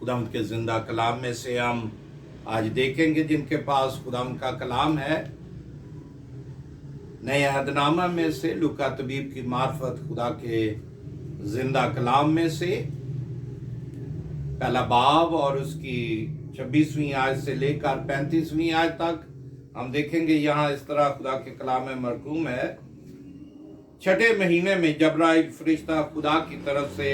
खुदावंद के जिंदा कलाम में से हम आज देखेंगे, जिनके पास खुदावंद का कलाम है। नए अहदनामा में से लूका तबीब की मार्फत खुदा के जिंदा कलाम में से पहला बाब और उसकी 26वीं आयत से लेकर 35वीं आयत तक हम देखेंगे। यहाँ इस तरह खुदा के कलाम में मरकूम है। छठे महीने में जब्राइल फरिश्ता खुदा की तरफ से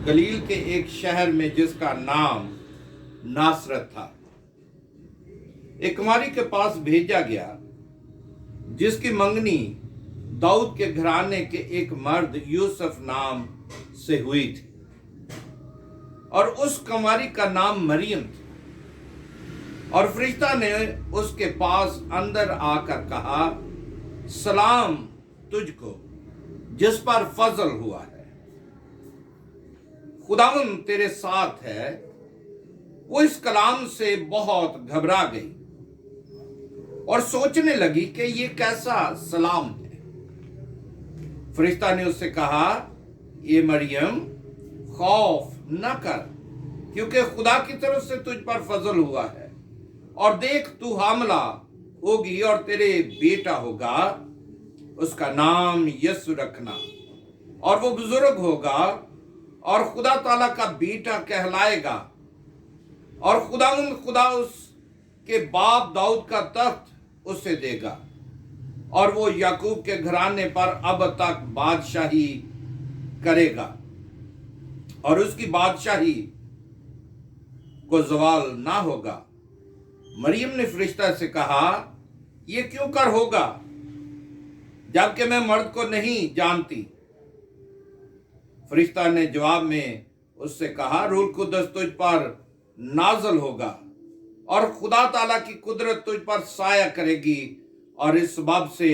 गलील के एक शहर में जिसका नाम नासरत था, एक कुमारी के पास भेजा गया जिसकी मंगनी दाऊद के घराने के एक मर्द यूसुफ नाम से हुई थी, और उस कुमारी का नाम मरियम थी। और फरिश्ता ने उसके पास अंदर आकर कहा, सलाम तुझको जिस पर फजल हुआ है, खुदावंद तेरे साथ है। वो इस कलाम से बहुत घबरा गई और सोचने लगी कि ये कैसा सलाम है। फरिश्ता ने उससे कहा, ये मरियम खौफ न कर, क्योंकि खुदा की तरफ से तुझ पर फजल हुआ है। और देख, तू हामला होगी और तेरे बेटा होगा, उसका नाम यीशु रखना, और वो बुजुर्ग होगा और खुदा ताला का बेटा कहलाएगा। और खुदा उसके बाप दाऊद का तख्त उसे देगा, और वो याकूब के घराने पर अब तक बादशाही करेगा, और उसकी बादशाही को जवाल ना होगा। मरियम ने फरिश्ता से कहा, ये क्यों कर होगा, जबकि मैं मर्द को नहीं जानती। फरिश्ता ने जवाब में उससे कहा, रूह कुद्दस तुझ पर नाज़िल होगा, और खुदा ताला की कुदरत तुझ पर साया करेगी, और इस सबब से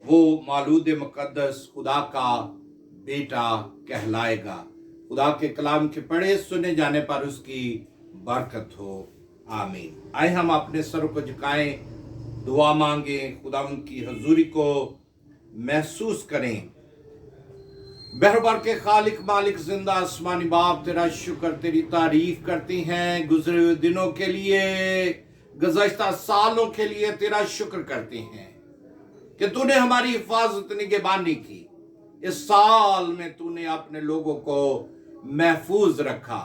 वो मालूद मुकद्दस खुदा का बेटा कहलाएगा। खुदा के कलाम के पढ़े सुने जाने पर उसकी बरकत हो, आमीन। आए हम अपने सर को झुकाएं, दुआ मांगे, खुदा की हजूरी को महसूस करें। बहरबार के खालिक मालिक जिंदा आसमानी बाप, तेरा शुक्र तेरी तारीफ करती हैं। गुजरे हुए दिनों के लिए, गुज़श्ता सालों के लिए तेरा शुक्र करती हैं कि तूने हमारी हिफाजत निगहबानी की। इस साल में तूने अपने लोगों को महफूज रखा,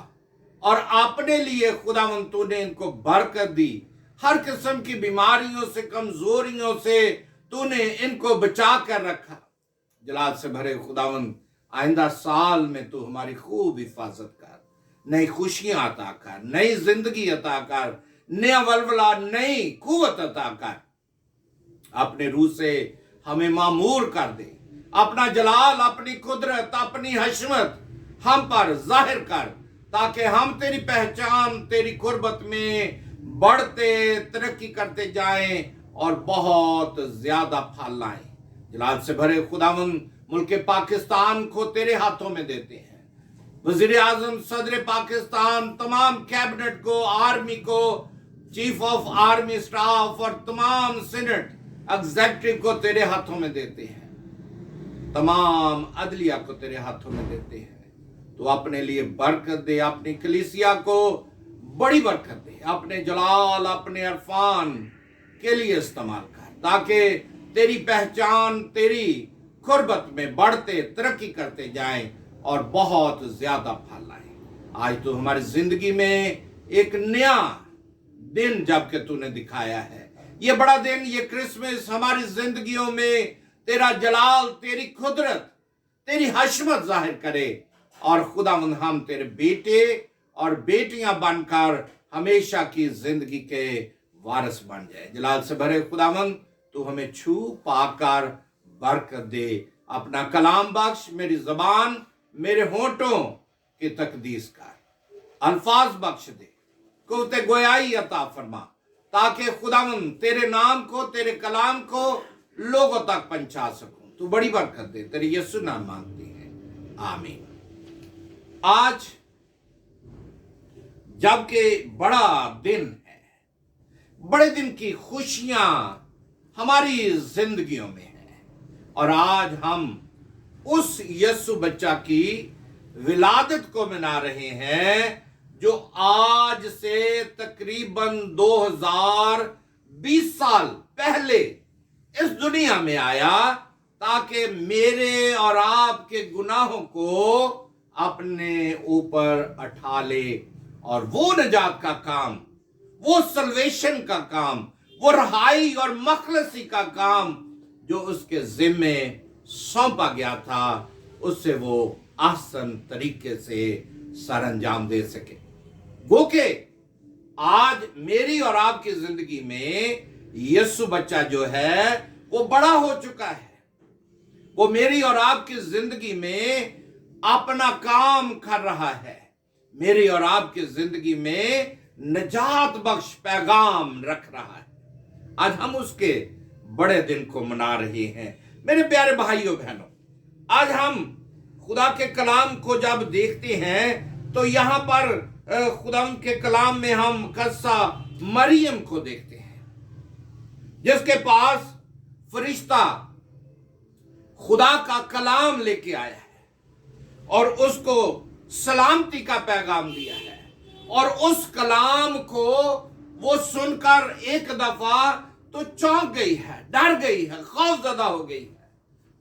और अपने लिए खुदावंद तूने इनको बरकत दी। हर किस्म की बीमारियों से, कमजोरियों से तूने इनको बचा कर रखा। जलाल से भरे खुदावंद, आइंदा साल में तू हमारी खूब हिफाजत कर, नई खुशियां अता कर, नई जिंदगी अता कर, नया वलवला, नई कुव्वत अता कर। अपने रूह से हमें मामूर कर दे। अपना जलाल, अपनी कुदरत, अपनी हशमत हम पर जाहिर कर, ताकि हम तेरी पहचान, तेरी कुर्बत में बढ़ते, तरक्की करते जाएं और बहुत ज्यादा फल लाएं। जलाल से भरे खुदावंद, मुल्क पाकिस्तान को तेरे हाथों में देते हैं। वजीर आजम, सदर पाकिस्तान, तमाम कैबिनेट को, आर्मी को, चीफ ऑफ आर्मी स्टाफ और तमाम सीनेट एग्जीक्यूटिव को तेरे हाथों में देते हैं। तमाम अदलिया को तेरे हाथों में देते हैं। तो अपने लिए बरकत दे, अपनी कलीसिया को बड़ी बरकत दे, अपने जलाल, अपने अरफान के लिए इस्तेमाल कर, ताकि तेरी पहचान, तेरी कुर्बत में बढ़ते, तरक्की करते जाएं और बहुत ज्यादा फल लाएं। आज तो हमारी जिंदगी में एक नया दिन जबकि तूने दिखाया है, ये बड़ा दिन, ये क्रिसमस हमारी जिंदगियों में तेरा जलाल, तेरी कुदरत, तेरी हशमत जाहिर करे, और खुदावंद हम तेरे बेटे और बेटियां बनकर हमेशा की जिंदगी के वारिस बन जाए। जलाल से भरे खुदावंद, तू हमें छू पाकर बरकत दे। अपना कलाम बख्श, मेरी जबान, मेरे होंठों की तकदीस कर, अल्फाज बख्श दे, कुव्वत गोयाई अता फरमा, ताकि खुदावंद तेरे नाम को, तेरे कलाम को लोगों तक पहुंचा सकूं। तू बड़ी बरकत दे, तेरे यीशु नाम मांगते हैं, आमीन। आज जबकि बड़ा दिन है, बड़े दिन की खुशियां हमारी जिंदगियों में है, और आज हम उस यीशु बच्चा की विलादत को मना रहे हैं, जो आज से तकरीबन 2020 साल पहले इस दुनिया में आया, ताकि मेरे और आपके गुनाहों को अपने ऊपर उठा ले और वो नजात का काम, वो सल्वेशन का काम, वो रहाई और मखलसी का काम जो उसके जिम्मे सौंपा गया था, उससे वो आसान तरीके से सर अंजाम दे सके। गो के आज मेरी और आपकी जिंदगी में यीशु बच्चा जो है वो बड़ा हो चुका है। वो मेरी और आपकी जिंदगी में अपना काम कर रहा है, मेरी और आपकी जिंदगी में निजात बख्श पैगाम रख रहा है। आज हम उसके बड़े दिन को मना रहे हैं। मेरे प्यारे भाइयों बहनों, आज हम खुदा के कलाम को जब देखते हैं तो यहां पर खुदा के कलाम में हम कस्सा मरियम को देखते हैं, जिसके पास फरिश्ता खुदा का कलाम लेके आया है और उसको सलामती का पैगाम दिया है, और उस कलाम को वो सुनकर एक दफा तो चौंक गई है, डर गई है, खौफजदा हो गई है,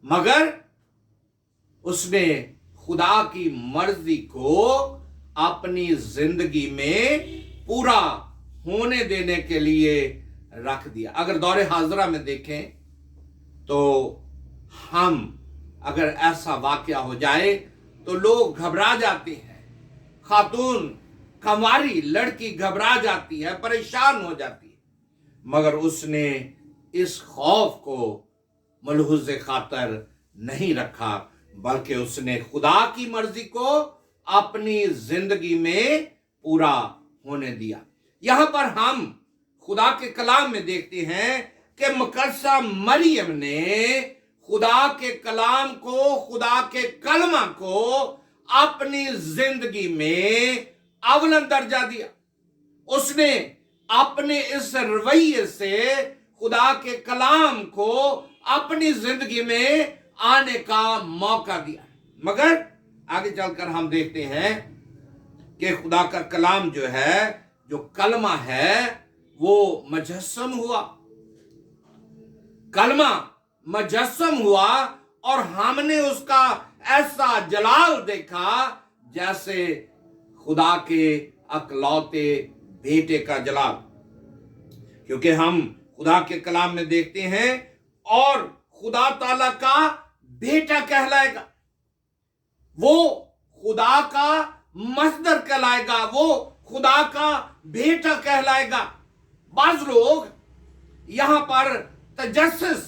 मगर उसने खुदा की मर्जी को अपनी जिंदगी में पूरा होने देने के लिए रख दिया। अगर दौरे हाजरा में देखें तो हम अगर ऐसा वाकया हो जाए तो लोग घबरा जाते हैं, खातून कंवारी लड़की घबरा जाती है, परेशान हो जाती है, मगर उसने इस खौफ को मलहूज़े खातर नहीं रखा, बल्कि उसने खुदा की मर्जी को अपनी जिंदगी में पूरा होने दिया। यहां पर हम खुदा के कलाम में देखते हैं कि मुकद्दसा मरियम ने खुदा के कलाम को, खुदा के कलमा को अपनी जिंदगी में अव्वल दर्जा दिया। उसने अपने इस रवैये से खुदा के कलाम को अपनी जिंदगी में आने का मौका दिया। मगर आगे चलकर हम देखते हैं कि खुदा का कलाम जो है, जो कलमा है, वो मुजस्सम हुआ, कलमा मुजस्सम हुआ, और हमने उसका ऐसा जलाल देखा जैसे खुदा के अकलौते बेटे का जलाल। क्योंकि हम खुदा के कलाम में देखते हैं, और खुदा ताला का बेटा कहलाएगा, वो खुदा का मसदर कहलाएगा, वो खुदा का बेटा कहलाएगा। बाज लोग यहां पर तजस्सुस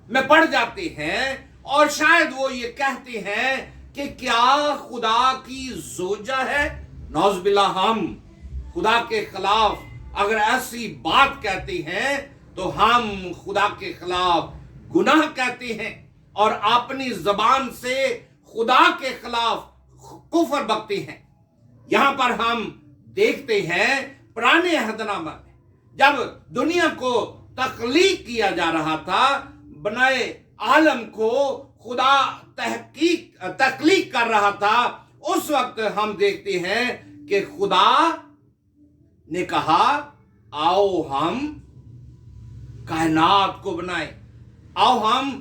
में पड़ जाते हैं और शायद वो ये कहते हैं कि क्या खुदा की जोजा है। नौज़बिल्लाह, हम खुदा के खिलाफ अगर ऐसी बात कहते हैं तो हम खुदा के खिलाफ गुनाह कहते हैं और अपनी जबान से खुदा के खिलाफ कुफर बकते हैं। यहां पर हम देखते हैं पुराने अहदनामा में जब दुनिया को तख्लीक किया जा रहा था, बनाए आलम को खुदा तख्लीक कर रहा था, उस वक्त हम देखते हैं कि खुदा ने कहा, आओ हम कायनात को बनाएं, आओ हम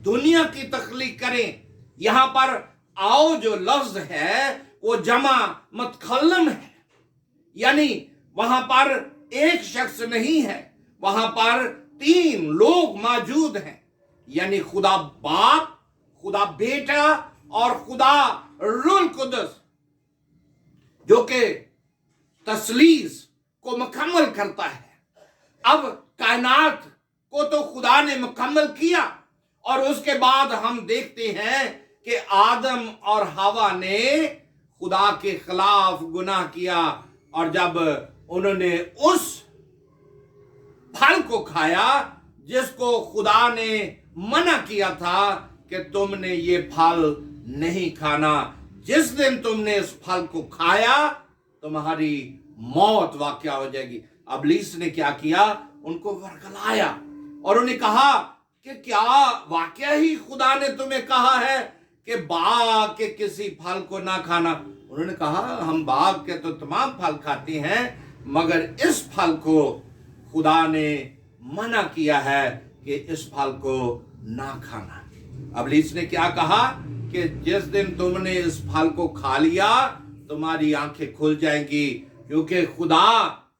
दुनिया की तख्लीक करें। यहां पर आओ जो लफ्ज है वो जमा मुतकल्लम है, यानी वहां पर एक शख्स नहीं है, वहां पर 3 लोग मौजूद हैं, यानी खुदा बाप, खुदा बेटा और खुदा रूह कुद्दस, जो कि तस्लीस को मुकम्मल करता है। अब कायनात को तो खुदा ने मुकम्मल किया, और उसके बाद हम देखते हैं कि आदम और हवा ने खुदा के खिलाफ गुनाह किया, और जब उन्होंने उस फल को खाया जिसको खुदा ने मना किया था कि तुमने ये फल नहीं खाना, जिस दिन तुमने इस फल को खाया तुम्हारी मौत वाक़या हो जाएगी। इब्लीस ने क्या किया, उनको वरगलाया और उन्हें कहा कि क्या वाकया ही खुदा ने तुम्हें कहा है कि बाग के किसी फल को ना खाना। उन्होंने कहा हम बाग के तो तमाम फल खाते हैं, मगर इस फल को खुदा ने मना किया है कि इस फल को ना खाना। इब्लीस ने क्या कहा कि जिस दिन तुमने इस फल को खा लिया तुम्हारी आंखें खुल जाएंगी, क्योंकि खुदा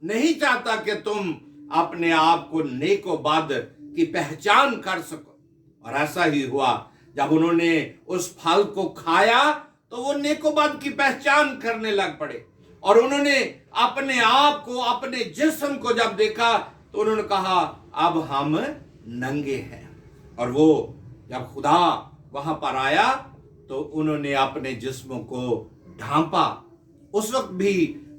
नहीं चाहता कि तुम अपने आप को नेको बद की पहचान कर सको। और ऐसा ही हुआ, जब उन्होंने उस फल को खाया तो वो नेको बद की पहचान करने लग पड़े, और उन्होंने अपने आप को, अपने जिस्म को जब देखा तो उन्होंने कहा अब हम नंगे हैं। और वो जब खुदा वहां पर आया तो उन्होंने अपने जिस्मों को ढांपा। उस वक्त भी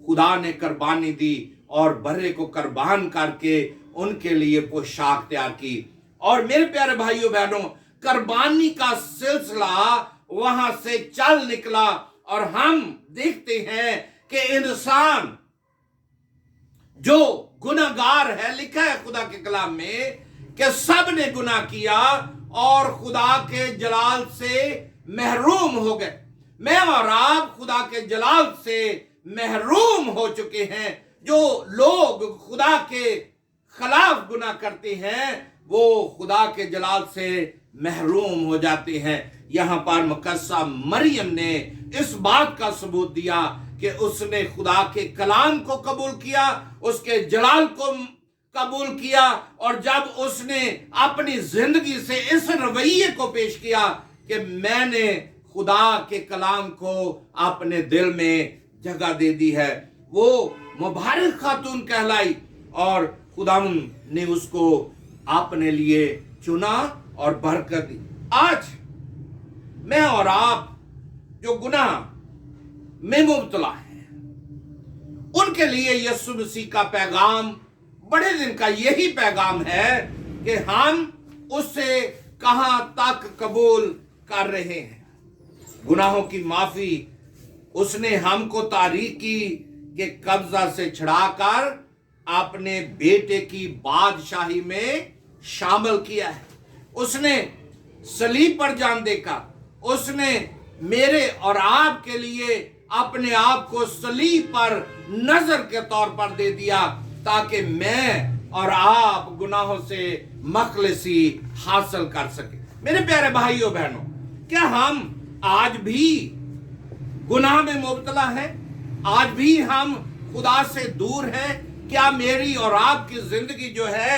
खुदा ने कुर्बानी दी और बर्रे को कुर्बान करके उनके लिए पोशाक तैयार की। और मेरे प्यारे भाइयों बहनों, कुर्बानी का सिलसिला वहां से चल निकला, और हम देखते हैं कि इंसान जो गुनाहगार है, लिखा है खुदा के कलाम में कि सब ने गुनाह किया और खुदा के जलाल से महरूम हो गए। मैं और आप खुदा के जलाल से महरूम हो चुके हैं। जो लोग खुदा के खिलाफ गुनाह करते हैं वो खुदा के जलाल से महरूम हो जाते हैं। यहां पर मुकद्दसा मरियम ने इस बात का सबूत दिया कि उसने खुदा के कलाम को कबूल किया, उसके जलाल को कबूल किया, और जब उसने अपनी जिंदगी से इस रवैये को पेश किया कि मैंने खुदा के कलाम को अपने दिल में जगह दे दी है, वो मुबारक खातून कहलाई, और खुदा ने उसको अपने लिए चुना और बरकत दी। आज मैं और आप जो गुनाह में मुब्तला हैं, उनके लिए यीशु मसीह का पैगाम बड़े दिन का यही पैगाम है कि हम उससे कहां तक कबूल कर रहे हैं। गुनाहों की माफी उसने हमको तारीकी के कब्जा से छुड़ाकर अपने बेटे की बादशाही में शामिल किया है। उसने सलीब पर जान देकर उसने मेरे और आपके लिए अपने आप को सलीब पर नजर के तौर पर दे दिया, ताकि मैं और आप गुनाहों से मखलसी हासिल कर सके। मेरे प्यारे भाइयों बहनों, क्या हम आज भी गुनाह में मुब्तला हैं? आज भी हम खुदा से दूर हैं? क्या मेरी और आपकी जिंदगी जो है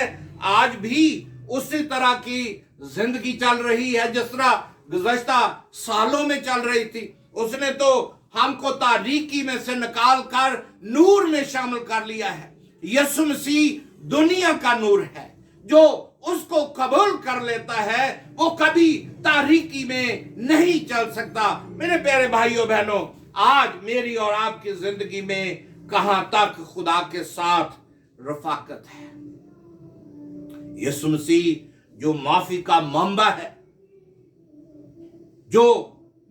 आज भी उसी तरह की जिंदगी चल रही है जिस तरह गुज़श्ता सालों में चल रही थी? उसने तो हमको तारीकी में से निकाल कर नूर में शामिल कर लिया है। यीशु मसीह दुनिया का नूर है। जो उसको कबूल कर लेता है वो कभी तारीकी में नहीं चल सकता। मेरे प्यारे भाइयों बहनों, आज मेरी और आपकी जिंदगी में कहां तक खुदा के साथ रफाकत है? यीशु मसीह जो माफी का मंबा है, जो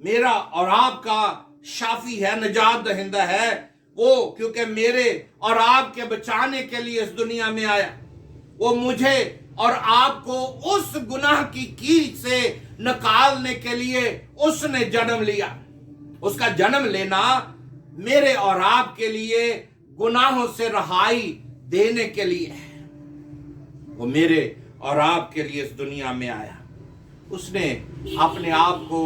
मेरा और आपका शाफी है, निजात दहिंदा है, वो क्योंकि मेरे और आपके बचाने के लिए इस दुनिया में आया। वो मुझे और आपको उस गुनाह की कीच से निकालने के लिए उसने जन्म लिया। उसका जन्म लेना मेरे और आपके लिए गुनाहों से रहाई देने के लिए है। वो मेरे और आपके लिए इस दुनिया में आया। उसने अपने आप को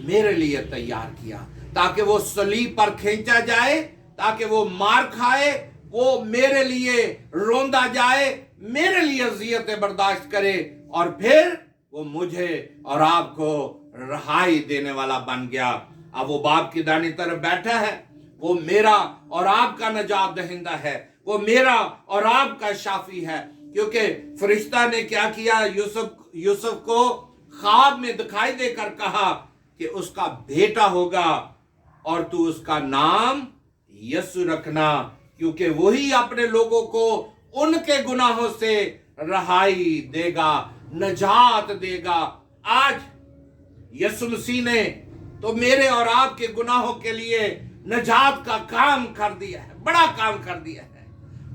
मेरे लिए तैयार किया ताकि वो सलीब पर खींचा जाए, ताकि वो मार खाए, वो मेरे लिए रोंदा जाए, मेरे लिए अज़ियतें बर्दाश्त करे, और फिर वो मुझे और आपको रहाई देने वाला बन गया। अब वो बाप की दाहिनी तरफ बैठा है। वो मेरा और आपका निजात दहिंदा है। वो मेरा और आपका शाफी है। क्योंकि फरिश्ता ने क्या किया? यूसुफ को ख्वाब में दिखाई देकर कहा कि उसका बेटा होगा और तू उसका नाम यीशु रखना, क्योंकि वही अपने लोगों को उनके गुनाहों से रहाई देगा, निजात देगा। आज यीशु मसीह ने तो मेरे और आपके गुनाहों के लिए निजात का काम कर दिया है, बड़ा काम कर दिया है,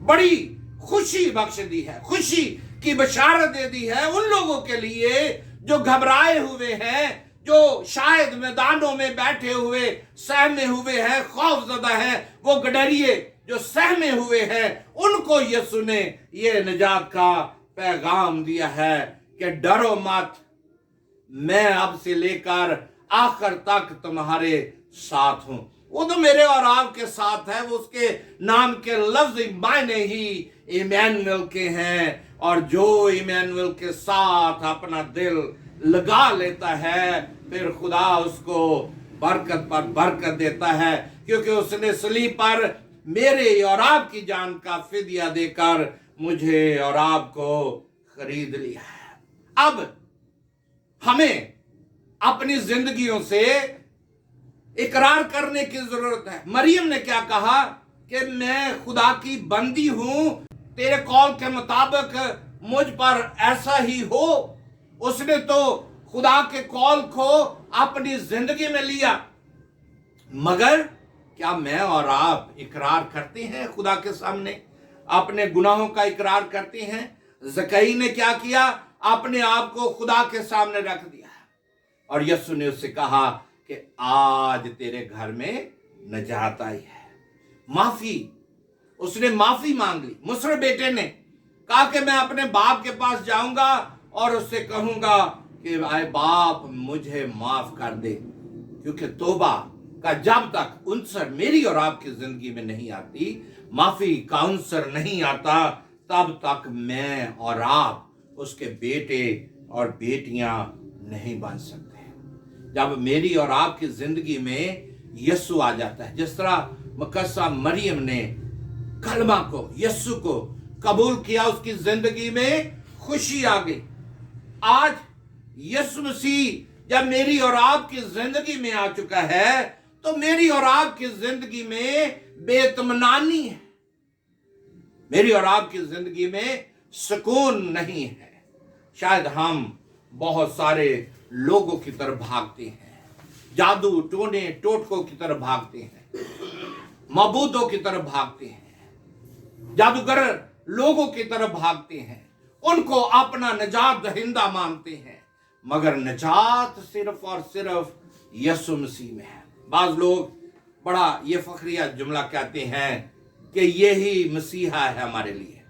बड़ी खुशी बख्श दी है, खुशी की बशारत दे दी है उन लोगों के लिए जो घबराए हुए हैं, जो शायद मैदानों में बैठे हुए सहमे हुए हैं, खौफजदा हैं, वो गडरिए जो सहमे हुए हैं, उनको यीशु ने ये निजात का पैगाम दिया है कि डरो मत, मैं अब से लेकर आखिर तक तुम्हारे साथ हूं। वो तो मेरे और आपके साथ है, वो उसके नाम के लफ्ज मायने ही इमैनुअल के हैं, और जो इमैनुअल के साथ अपना दिल लगा लेता है फिर खुदा उसको बरकत पर बरकत देता है, क्योंकि उसने सलीब पर मेरे और आपकी जान का फिदिया देकर मुझे और आपको खरीद लिया है। अब हमें अपनी जिंदगियों से इकरार करने की जरूरत है। मरियम ने क्या कहा कि मैं खुदा की बंदी हूं, तेरे कौल के मुताबिक मुझ पर ऐसा ही हो। उसने तो खुदा के कौल को अपनी जिंदगी में लिया। मगर क्या मैं और आप इकरार करते हैं खुदा के सामने, अपने गुनाहों का इकरार करते हैं? ज़कई ने क्या किया, अपने आप को खुदा के सामने रख दिया, और यीशु ने उससे कहा कि आज तेरे घर में नजात आई है। माफी, उसने माफी मांग ली। मुसर बेटे ने कहा कि मैं अपने बाप के पास जाऊंगा और उससे कहूंगा कि आए बाप मुझे माफ कर दे, क्योंकि तौबा का जब तक उनसर मेरी और आपकी जिंदगी में नहीं आती, माफी का उनसर नहीं आता, तब तक मैं और आप उसके बेटे और बेटियां नहीं बन सकते। जब मेरी और आपकी जिंदगी में यीशु आ जाता है, जिस तरह मुकद्दसा मरियम ने कलमा को, यीशु को कबूल किया, उसकी जिंदगी में खुशी आ गई। आज यीशु मसीह जब मेरी और आपकी जिंदगी में आ चुका है, तो मेरी और आपकी जिंदगी में बेतमनानी है, मेरी और आपकी जिंदगी में सुकून नहीं है। शायद हम बहुत सारे लोगों की तरफ भागते हैं, जादू टोने टोटकों की तरफ भागते हैं, मबूदों की तरफ भागते हैं, जादूगर लोगों की तरफ भागते हैं, उनको अपना निजात दहिंदा मानते हैं। मगर निजात सिर्फ और सिर्फ यीशु मसीह में है। बाज लोग बड़ा ये फखरिया जुमला कहते हैं कि यही मसीहा है हमारे लिए,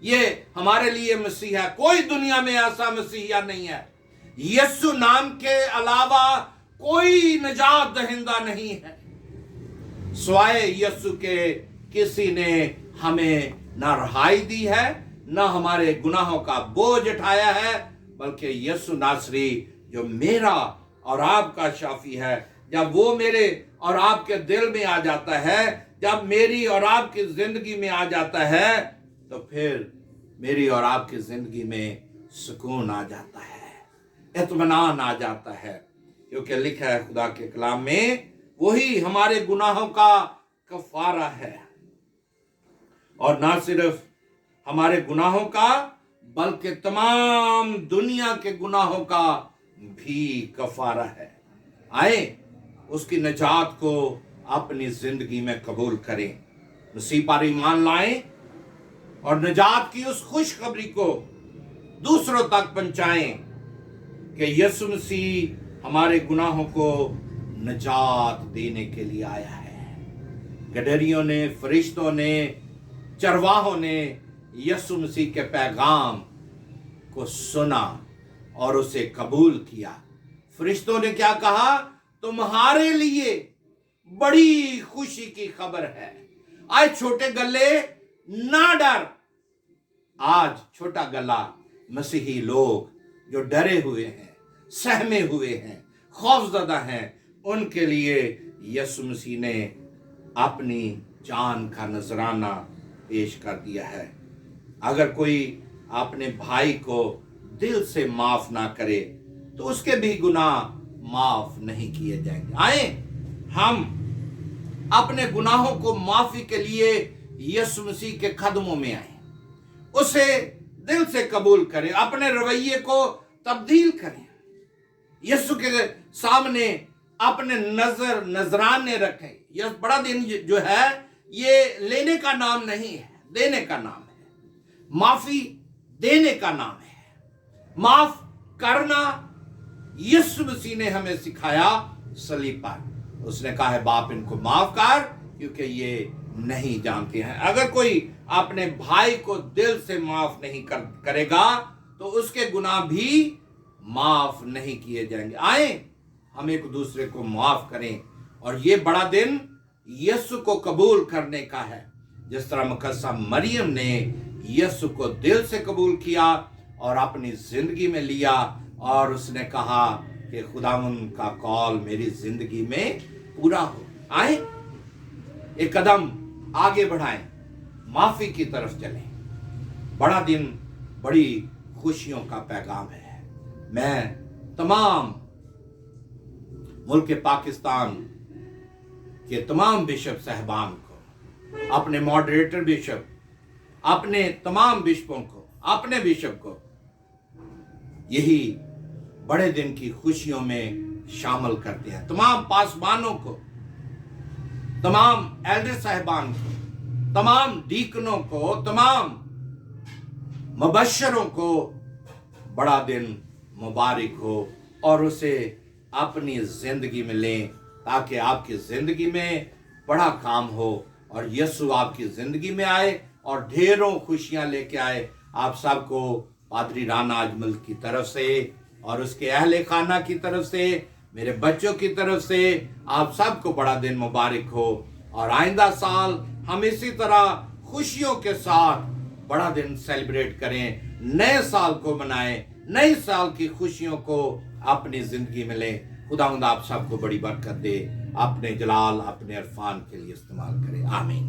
ये हमारे लिए मसीहा, कोई दुनिया में ऐसा मसीहा नहीं है, यीशु नाम के अलावा कोई निजात दहिंदा नहीं है। स्वाय यीशु के किसी ने हमें ना रहाई दी है, ना हमारे गुनाहों का बोझ उठाया है, बल्कि यीशु नासरी जो मेरा और आपका शाफी है, जब वो मेरे और आपके दिल में आ जाता है, जब मेरी और आपकी जिंदगी में आ जाता है, तो फिर मेरी और आपकी जिंदगी में सुकून आ जाता है, इत्मीनान आ जाता है, क्योंकि लिखा है खुदा के कलाम में वही हमारे गुनाहों का कफारा है, और ना सिर्फ हमारे गुनाहों का बल्कि तमाम दुनिया के गुनाहों का भी कफारा है। आए उसकी निजात को अपनी जिंदगी में कबूल करें, मसीह पर ईमान लाएं और निजात की उस खुशखबरी को दूसरों तक पहुंचाएं कि यीशु मसीह हमारे गुनाहों को निजात देने के लिए आया है। गडरियों ने, फरिश्तों ने, चरवाहों ने यीशु मसीह के पैगाम को सुना और उसे कबूल किया। फरिश्तों ने क्या कहा? तुम्हारे लिए बड़ी खुशी की खबर है। आज छोटे गले ना डर, आज छोटा गला मसीही लोग जो डरे हुए हैं, सहमे हुए हैं, खौफजदा हैं, उनके लिए यीशु मसीह ने अपनी जान का नजराना पेश कर दिया है। अगर कोई अपने भाई को दिल से माफ ना करे तो उसके भी गुनाह माफ नहीं किए जाएंगे। आए हम अपने गुनाहों को माफी के लिए यीशु मसीह के कदमों में आए, उसे दिल से कबूल करें, अपने रवैये को तब्दील करें, यीशु के सामने अपने नजराने रखें। यह बड़ा दिन जो है ये लेने का नाम नहीं है, देने का नाम है। माफी देने का नाम है। माफ करना यीशु मसीह ने हमें सिखाया सलीब पर। उसने कहा है बाप इनको माफ कर, क्योंकि ये नहीं जानते हैं। अगर कोई अपने भाई को दिल से माफ नहीं करेगा तो उसके गुनाह भी माफ नहीं किए जाएंगे। आए हम एक दूसरे को माफ करें, और ये बड़ा दिन यीशु को कबूल करने का है। जिस तरह मुकद्दसा मरियम ने यीशु को दिल से कबूल किया और अपनी जिंदगी में लिया, और उसने कहा कि खुदावंद का कॉल मेरी जिंदगी में पूरा हो। आए एक कदम आगे बढ़ाएं, माफी की तरफ चलें। बड़ा दिन बड़ी खुशियों का पैगाम है। मैं तमाम मुल्क पाकिस्तान के तमाम बिशप साहबान को, अपने मॉडरेटर बिशप, अपने तमाम बिशपों को, अपने बिशप को यही बड़े दिन की खुशियों में शामिल करते हैं। तमाम पासबानों को, तमाम एल्डर साहबान को, तमाम डीकनों को, तमाम मुबश्शरों को बड़ा दिन मुबारक हो, और उसे अपनी जिंदगी में लें, ताकि आपकी जिंदगी में बड़ा काम हो और यीशु आपकी जिंदगी में आए और ढेरों खुशियां लेके आए। आप सबको पादरी राना अजमल की तरफ से और उसके अहले खाना की तरफ से, मेरे बच्चों की तरफ से आप सबको बड़ा दिन मुबारक हो, और आइंदा साल हम इसी तरह खुशियों के साथ बड़ा दिन सेलिब्रेट करें, नए साल को मनाएं, नए साल की खुशियों को अपनी जिंदगी में लें। खुदावंद आप सबको बड़ी बरकत दे, अपने जलाल, अपने इरफान के लिए इस्तेमाल करें। आमीन।